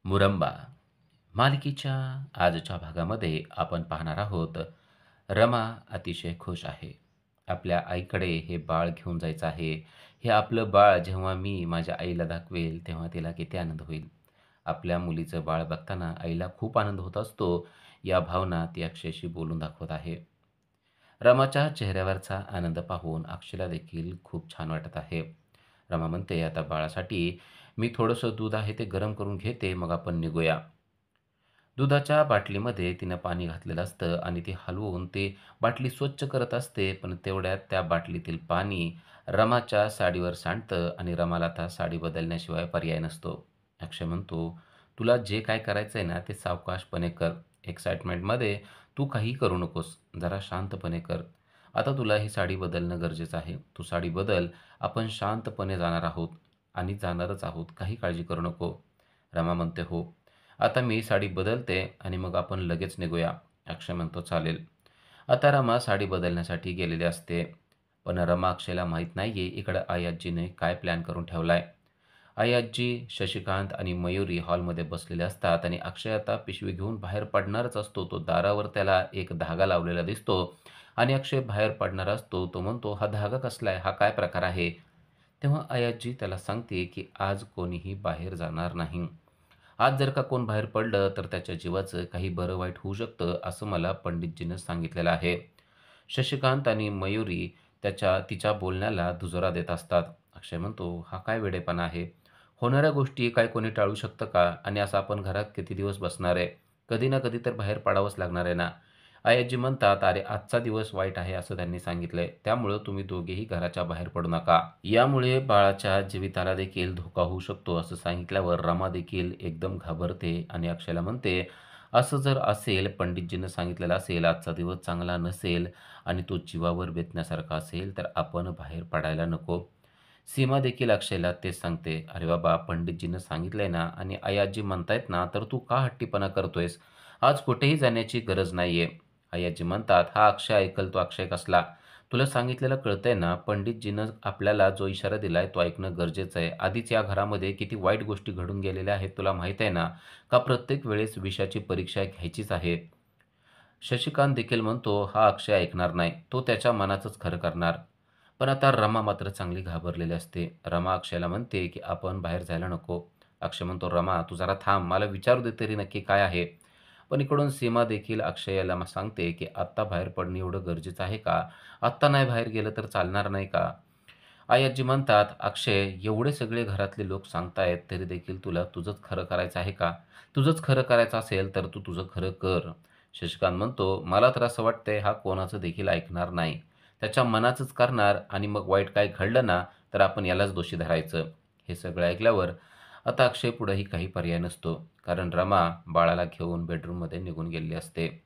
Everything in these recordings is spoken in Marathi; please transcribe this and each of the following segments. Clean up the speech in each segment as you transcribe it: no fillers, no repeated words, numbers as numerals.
मुरंबा मालिकेच्या आजच्या भागामध्ये आपण पाहणार आहोत. रमा अतिशय खुश आहे. आपल्या आईकडे हे बाळ घेऊन जायचं आहे. हे आपलं बाळ जेव्हा मी माझ्या आईला दाखवेल तेव्हा तिला किती आनंद होईल. आपल्या मुलीचं बाळ बघताना आईला खूप आनंद होत असतो. या भावना ती अक्षयशी बोलून दाखवत आहे. रमाच्या चेहऱ्यावरचा आनंद पाहून अक्षयला देखील खूप छान वाटत आहे. रमा म्हणते, "आता बाळासाठी मी थोडंसं दूध आहे ते गरम करून घेते, मग आपण निघूया." दुधाच्या बाटलीमध्ये तिनं पाणी घातलेलं असतं आणि ती हलवून ती बाटली स्वच्छ करत असते. पण तेवढ्यात त्या बाटलीतील पाणी रमाच्या साडीवर सांडतं आणि रमाला आता साडी बदलण्याशिवाय पर्याय नसतो. अक्षय म्हणतो, "तुला जे काय करायचं आहे ना, ते सावकाशपणे कर. एक्साइटमेंटमध्ये तू काहीही करू नकोस. जरा शांतपणे कर. आता तुला ही साडी बदलणं गरजेचं आहे. तू साडी बदल. आपण शांतपणे जाणार आहोत आणि जाणारच आहोत. काही काळजी करू नको." रमा म्हणते, "हो." आता मी साडी बदलते आणि मग आपण लगेच निघूया. अक्षय म्हणतो, "चालेल." आता रमा साडी बदलण्यासाठी गेलेली असते. पण रमा अक्षयला माहीत नाहीये इकडं आई-आजीने काय प्लॅन करून ठेवलाय. आई-आजी, शशिकांत आणि मयुरी हॉलमध्ये बसलेले असतात आणि अक्षय आता पिशवी घेऊन बाहेर पडणारच असतो. तो दारावर त्याला एक धागा लावलेला दिसतो आणि अक्षय बाहेर पडणार असतो. तो म्हणतो, "हा धागा कसला आहे? हा काय प्रकार आहे?" तेव्हा आई-आजी त्याला सांगते, की आज कोणीही बाहेर जाणार नाही. आज जर का कोण बाहेर पडलं तर त्याच्या जीवाचं काही बरं वाईट होऊ शकतं, असं मला पंडितजीनं सांगितलेलं आहे. शशिकांत आणि मयुरी तिच्या बोलण्याला दुजोरा देत असतात. अक्षय म्हणतो, "हा काय वेडेपणा आहे? होणाऱ्या गोष्टी काय कोणी टाळू शकतं का? आणि असं आपण घरात किती दिवस बसणार आहे? कधी ना कधी तर बाहेर पडावंच लागणार आहे ना?" आई म्हणतात, "अरे आजचा दिवस वाईट आहे असं त्यांनी सांगितलंय. त्यामुळं तुम्ही दोघेही घराच्या बाहेर पडू नका. यामुळे बाळाच्या जीविताला देखील धोका होऊ शकतो." असं सांगितल्यावर रमा देखील एकदम घाबरते आणि अक्षयला म्हणते, "असं जर असेल, पंडितजीनं सांगितलेलं असेल, आजचा दिवस चांगला नसेल आणि तो जीवावर बेतण्यासारखा असेल, तर आपण बाहेर पडायला नको." सीमा देखील अक्षयला तेच सांगते, "अरे बाबा, पंडितजीनं सांगितलंय ना आणि आई-आजी म्हणतायत ना, तर तू का हट्टीपणा करतोयस? आज कुठेही जाण्याची गरज नाहीये." आई-आजी म्हणतात, "हा अक्षय ऐकल तो अक्षय कसला? तुला सांगितलेलं कळतंय ना, पंडितजीनं आपल्याला जो इशारा दिलाय तो ऐकणं गरजेचं आहे. आधीच या घरामध्ये किती वाईट गोष्टी घडून गेलेल्या आहेत तुला माहीत आहे ना? का प्रत्येक वेळेस विषाची परीक्षा घ्यायचीच आहे?" शशिकांत देखील म्हणतो, "हा अक्षय ऐकणार नाही. तो त्याच्या मनाचंच खरं करणार." पण आता रमा मात्र चांगली घाबरलेली असते. रमा अक्षयला म्हणते, की "आपण बाहेर जायला नको." अक्षय म्हणतो, "रमा, तू जरा थांब. मला विचारू दे तरी नक्की काय आहे?" पण इकडून सीमा देखील अक्षयला सांगते, की "आत्ता बाहेर पडणं एवढं गरजेचं आहे का? आत्ता नाही बाहेर गेलं तर चालणार नाही का?" आई-आजी म्हणतात, "अक्षय, एवढे सगळे घरातले लोक सांगतायत, तरी देखील तुला तुझंच खरं करायचं आहे का? तुझंच खरं करायचं असेल, तर तू तुझं खरं कर." शशिकांत म्हणतो, "मला तर असं वाटतंय, हा कोणाचं देखील ऐकणार नाही. त्याच्या मनाचंच करणार आणि मग वाईट काय घडलं ना, तर आपण यालाच दोषी धरायचं." हे सगळं ऐकल्यावर आता अक्षयपुढेही काही पर्याय नसतो. कारण रमा बाळाला घेऊन बेडरूममध्ये निघून गेलेली असते.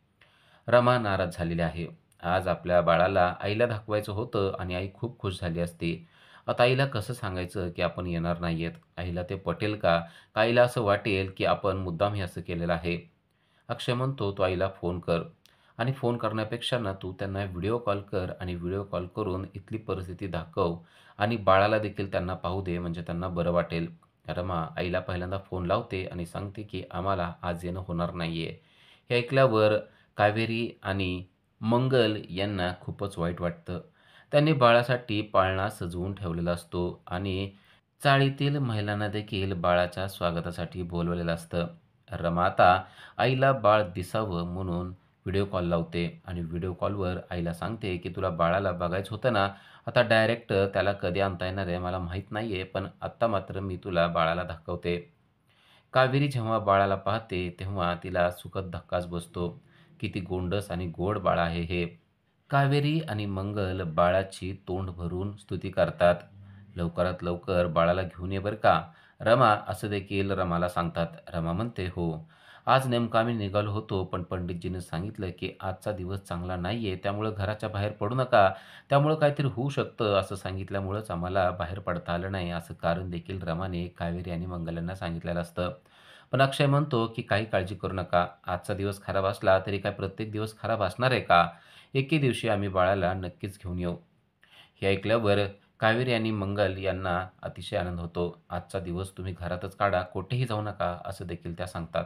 रमा नाराज झालेली आहे. आज आपल्या बाळाला आईला दाखवायचं होतं आणि आई खूप खुश झाली असती. आता आईला कसं सांगायचं, की आपण येणार नाहीयेत? आईला ते पटेल का? का आईला असं वाटेल, की आपण मुद्दाम हे असं केलेलं आहे? अक्षय म्हणतो, "तू आईला फोन कर आणि फोन करण्यापेक्षा ना तू त्यांना व्हिडिओ कॉल कर आणि व्हिडिओ कॉल करून इथली परिस्थिती दाखव आणि बाळाला देखील त्यांना पाहू दे, म्हणजे त्यांना बरं वाटेल." रमा आईला पहिल्यांदा फोन लावते आणि सांगते, की "आम्हाला आज येणं होणार नाहीये." हे ऐकल्यावर कावेरी आणि मंगल यांना खूपच वाईट वाटतं. त्यांनी बाळासाठी पाळणा सजवून ठेवलेला असतो आणि चाळीतील महिलांना देखील बाळाच्या स्वागतासाठी बोलवलेलं असतं. रमा आता आईला बाळ दिसावं म्हणून व्हिडिओ कॉल लावते आणि व्हिडिओ कॉलवर आईला सांगते, की "तुला बाळाला बघायचं होतं ना, आता डायरेक्ट त्याला कधी आणता येणार आहे मला माहीत नाहीये, पण आत्ता मात्र मी तुला बाळाला दाखवते." कावेरी जेव्हा बाळाला पाहते, तेव्हा तिला सुखद धक्काच बसतो. किती गोंडस आणि गोड बाळ आहे हे. कावेरी आणि मंगल बाळाची तोंड भरून स्तुती करतात. "लवकरात लवकर बाळाला घेऊन ये बरं का." रमा असं देखील रमाला सांगतात. रमा म्हणते, "हो, आज नेमकं आम्ही निघालो होतो, पण पंडितजीनं सांगितलं, की आजचा दिवस चांगला नाहीये, त्यामुळं घराच्या बाहेर पडू नका. त्यामुळं काहीतरी होऊ शकतं, असं सांगितल्यामुळंच आम्हाला बाहेर पडता आलं नाही." असं कारण देखील रमाने कावेरी आणि मंगल यांना सांगितलेलं असतं. पण अक्षय म्हणतो, की "काही काळजी करू नका. आजचा दिवस खराब असला, तरी काय प्रत्येक दिवस खराब असणार आहे का? एके दिवशी आम्ही बाळाला नक्कीच घेऊन येऊ." हे ऐकल्यावर कावेरी आणि मंगल यांना अतिशय आनंद होतो. आजचा दिवस तुम्ही घरातच काढा, कुठेही जाऊ नका, असं देखील त्या सांगतात.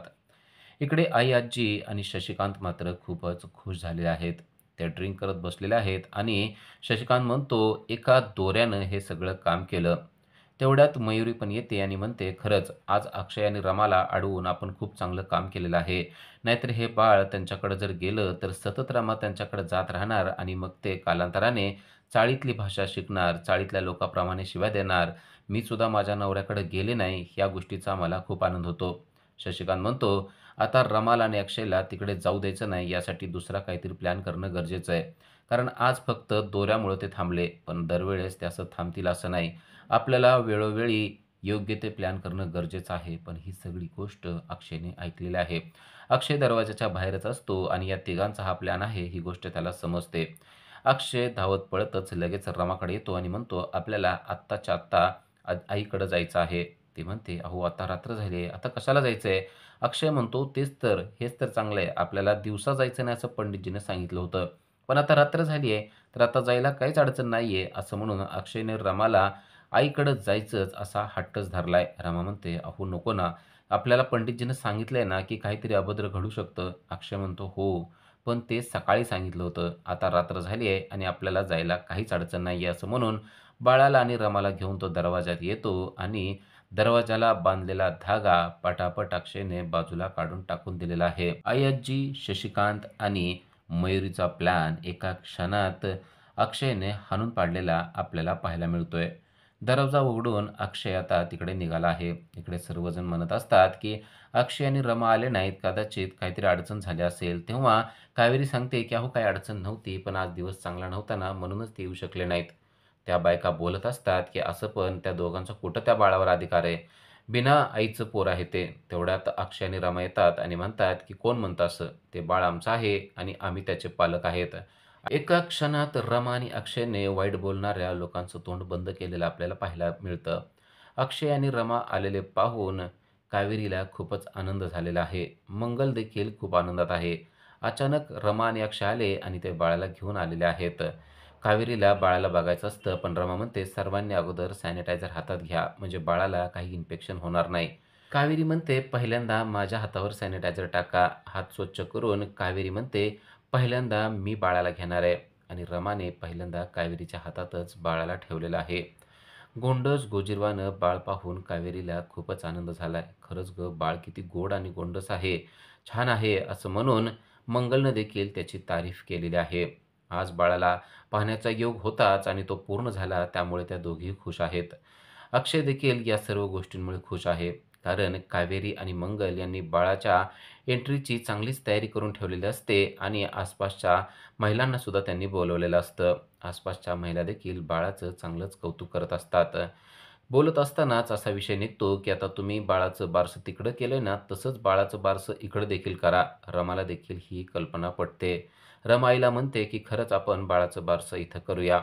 इकडे आई-आजी आणि शशिकांत मात्र खूपच खुश झालेले आहेत. ते ड्रिंक करत बसलेले आहेत आणि शशिकांत म्हणतो, "एका दोऱ्यानं हे सगळं काम केलं." तेवढ्यात मयुरी पण येते आणि म्हणते, "खरंच आज अक्षय आणि रमाला अडवून आपण खूप चांगलं काम केलेलं आहे. नाहीतर हे बाळ त्यांच्याकडे जर गेलं, तर सतत रमा त्यांच्याकडे जात राहणार आणि मग ते कालांतराने चाळीतली भाषा शिकणार, चाळीतल्या लोकांप्रमाणे शिव्या देणार. मी सुद्धा माझ्या नवऱ्याकडे गेले नाही, या गोष्टीचा मला खूप आनंद होतो." शशिकांत म्हणतो, "आता रमाला आणि अक्षयला तिकडे जाऊ द्यायचं नाही, यासाठी दुसरा काहीतरी प्लॅन करणं गरजेचं आहे. कारण आज फक्त दोऱ्यामुळं ते थांबले, पण दरवेळेस ते असं थांबतील असं नाही. आपल्याला वेळोवेळी योग्य ते प्लॅन करणं गरजेचं आहे." पण ही सगळी गोष्ट अक्षयने ऐकलेली आहे. अक्षय दरवाजाच्या बाहेरच असतो आणि या तिघांचा हा प्लॅन आहे, ही गोष्ट त्याला समजते. अक्षय धावत पळतच लगेच रमाकडे येतो आणि म्हणतो, "आपल्याला आत्ताच्या आत्ता आईकडे जायचं आहे." ती म्हणते, "अहो, आता रात्र झाली आहे. आता कशाला जायचंय?" अक्षय म्हणतो, "तेच तर, हेच तर चांगलं आहे. आपल्याला दिवसा जायचं नाही असं पंडितजीनं सांगितलं होतं. पण आता रात्र झाली आहे, तर आता जायला काहीच अडचण नाहीये." असं म्हणून अक्षयने रमाला आईकडं जायचंच असा हट्टच धरलाय. रमा म्हणते, "अहो नको ना, आपल्याला पंडितजीनं सांगितलंय ना, की काहीतरी अभद्र घडू शकतं." अक्षय म्हणतो, "हो, पण ते सकाळी सांगितलं होतं. आता रात्र झाली आहे आणि आपल्याला जायला काहीच अडचण नाहीये." असं म्हणून बाळाला आणि रमाला घेऊन तो दरवाजात येतो आणि दरवाजाला बांधलेला धागा पटापट अक्षयने बाजूला काढून टाकून दिलेला आहे. अय्याजी, शशिकांत आणि मयुरीचा प्लॅन एका क्षणात अक्षयने हाणून पाडलेला आपल्याला पाहायला मिळतोय. दरवाजा उघडून अक्षय आता तिकडे निघाला आहे. इकडे सर्वजण म्हणत असतात, की अक्षय आणि रमा आले नाहीत, कदाचित काहीतरी अडचण झाली असेल. तेव्हा कावेरी सांगते, की "अहो काही अडचण नव्हती, पण आज दिवस चांगला नव्हता ना, म्हणूनच ते येऊ शकले नाहीत." त्या बायका बोलत असतात, की "असं पण त्या दोघांचा कुठं त्या बाळावर अधिकार आहे? बिना आईचं पोर आहे ते." तेवढ्यात अक्षय आणि रमा येतात आणि म्हणतात, की "कोण म्हणतं असं? ते बाळ आमचं आहे आणि आम्ही त्याचे पालक आहेत." एका क्षणात रमा आणि अक्षयने वाईट बोलणाऱ्या लोकांचं तोंड बंद केलेलं आपल्याला पाहायला मिळतं. अक्षय आणि रमा आलेले पाहून कावेरीला खूपच आनंद झालेला आहे. मंगल देखील खूप आनंदात आहे. अचानक रमा आणि अक्षय आले आणि ते बाळाला घेऊन आलेले आहेत. कावेरीला बाळाला बघायचं असतं, पण रमा म्हणते, "सर्वांनी अगोदर सॅनिटायझर हातात घ्या, म्हणजे बाळाला काही इन्फेक्शन होणार नाही." कावेरी म्हणते, "पहिल्यांदा माझ्या हातावर सॅनिटायझर टाका." हात स्वच्छ करून कावेरी म्हणते, "पहिल्यांदा मी बाळाला घेणार आहे." आणि रमाने पहिल्यांदा कावेरीच्या हातातच बाळाला ठेवलेलं आहे. गोंडस गोजीरवानं बाळ पाहून कावेरीला खूपच आनंद झालाय. "खरंच गं, बाळ किती गोड आणि गोंडस आहे, छान आहे." असं म्हणून मंगलनं देखील त्याची तारीफ केलेली आहे. आज बाळाला पाहण्याचा योग होताच आणि तो पूर्ण झाला, त्यामुळे त्या दोघीही खुश आहेत. अक्षय देखील या सर्व गोष्टींमुळे खुश आहे. कारण कावेरी आणि मंगल यांनी बाळाच्या एंट्रीची चांगलीच तयारी करून ठेवलेली असते आणि आसपासच्या महिलांना सुद्धा त्यांनी बोलवलेलं असतं. आसपासच्या महिला देखील बाळाचं चांगलंच कौतुक करत असतात. बोलत असतानाच असा विषय निघतो, की "आता तुम्ही बाळाचं बारसं तिकडं केलंय ना, तसंच बाळाचं बारसं इकडं देखील करा." रमाला देखील ही कल्पना पटते. रमा आईला म्हणते, की "खरंच आपण बाळाचं बारसं इथं करूया."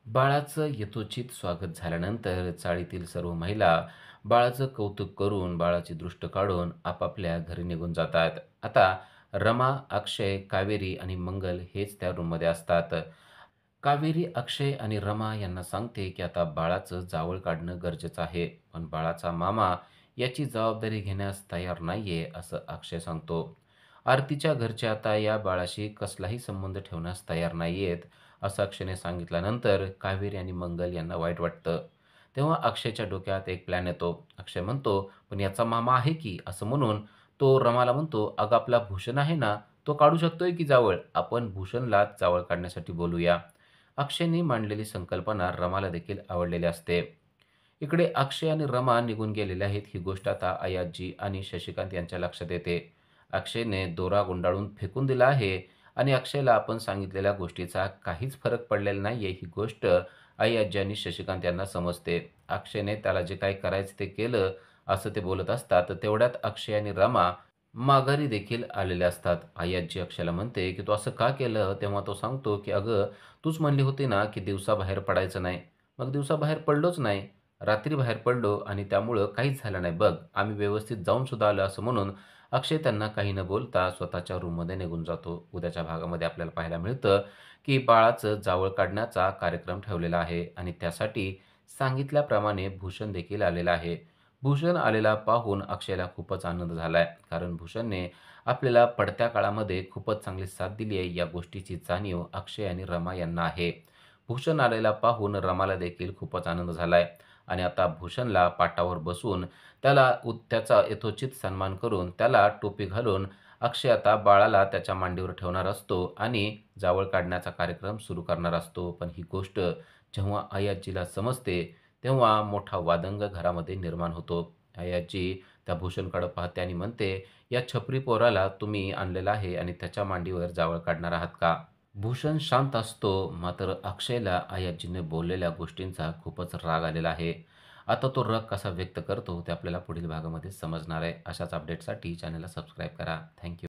बाळाचं यथोचित स्वागत झाल्यानंतर चाळीतील सर्व महिला बाळाचं कौतुक करून बाळाची दृष्ट काढून आपापल्या घरी निघून जातात. आता रमा, अक्षय, कावेरी आणि मंगल हेच त्या रूममध्ये असतात. कावेरी अक्षय आणि रमा यांना सांगते, की आता बाळाचं जावळ काढणं गरजेचं आहे. पण बाळाचा मामा याची जबाबदारी घेण्यास तयार नाहीये, असं अक्षय सांगतो. आरतीच्या घरचे आता या बाळाशी कसलाही संबंध ठेवण्यास तयार नाहीयेत, असं अक्षयने सांगितल्यानंतर कावेरी आणि मंगल यांना वाईट वाटतं. तेव्हा अक्षयच्या डोक्यात एक प्लॅन येतो. अक्षय म्हणतो, "पण याचा मामा आहे की." असं म्हणून तो रमाला म्हणतो, "अगं आपला भूषण आहे ना, तो काढू शकतोय की जावळ. आपण भूषणला जावळ काढण्यासाठी बोलूया." अक्षयने मांडलेली संकल्पना रमाला देखील आवडलेली असते. इकडे अक्षय आणि रमा निघून गेलेले आहेत, ही गोष्ट आता अय्याजी आणि शशिकांत यांच्या लक्षात येते. अक्षयने दोरा गुंडाळून फेकून दिला आहे आणि अक्षयला आपण सांगितलेल्या गोष्टीचा काहीच फरक पडलेला नाहीये, ही गोष्ट अय्याजी आणि शशिकांत यांना समजते. अक्षयने त्याला जे काही करायचं ते केलं, असं ते बोलत असतात. तेवढ्यात अक्षय आणि रमा माघारी देखील आलेले असतात. अय्याजी अक्षयला म्हणते, की "तू असं का केलं?" तेव्हा तो सांगतो, की "अगं, तूच म्हणली होती ना, की दिवसा बाहेर पडायचं नाही." "मग दिवसा बाहेर पडलोच नाही." रात्री बाहेर पडलो आणि त्यामुळं काहीच झालं नाही बघ. आम्ही व्यवस्थित जाऊन सुद्धा आलो असं म्हणून अक्षय त्यांना काही न बोलता स्वतःच्या रूममध्ये निघून जातो. उद्याच्या भागामध्ये आपल्याला पाहायला मिळतं, की बाळाचं जावळ काढण्याचा कार्यक्रम ठेवलेला आहे आणि त्यासाठी सांगितल्याप्रमाणे भूषण देखील आलेला आहे. भूषण आलेला पाहून अक्षयला खूपच आनंद झालाय. कारण भूषणने आपल्याला पडत्या काळामध्ये खूपच चांगली साथ दिली आहे. या गोष्टीची जाणीव अक्षय आणि रमा यांना आहे. भूषण आलेला पाहून रमाला देखील खूपच आनंद झालाय आणि आता भूषणला पाटावर बसवून त्याचा यथोचित सन्मान करून त्याला टोपी घालून अक्षय आता बाळाला त्याच्या मांडीवर ठेवणार असतो आणि जावळ काढण्याचा कार्यक्रम सुरू करणार असतो. पण ही गोष्ट जेव्हा आई-आजीला समजते, तेव्हा मोठा वादंग घरामध्ये निर्माण होतो. आई-आजी त्या भूषणकडे पाहते आणि म्हणते, "या छपरी पोराला तुम्ही आणलेलं आहे आणि त्याच्या मांडीवर जावळ काढणार आहात का?" भूषण शांत असतो, मात्र अक्षयला आई-आजीने बोललेल्या गोष्टींचा खूपच राग आलेला आहे. आता तो राग कसा व्यक्त करतो ते आपल्याला पुढील भागामध्ये समजणार आहे. अशाच अपडेटसाठी चॅनलला सबस्क्राईब करा. थँक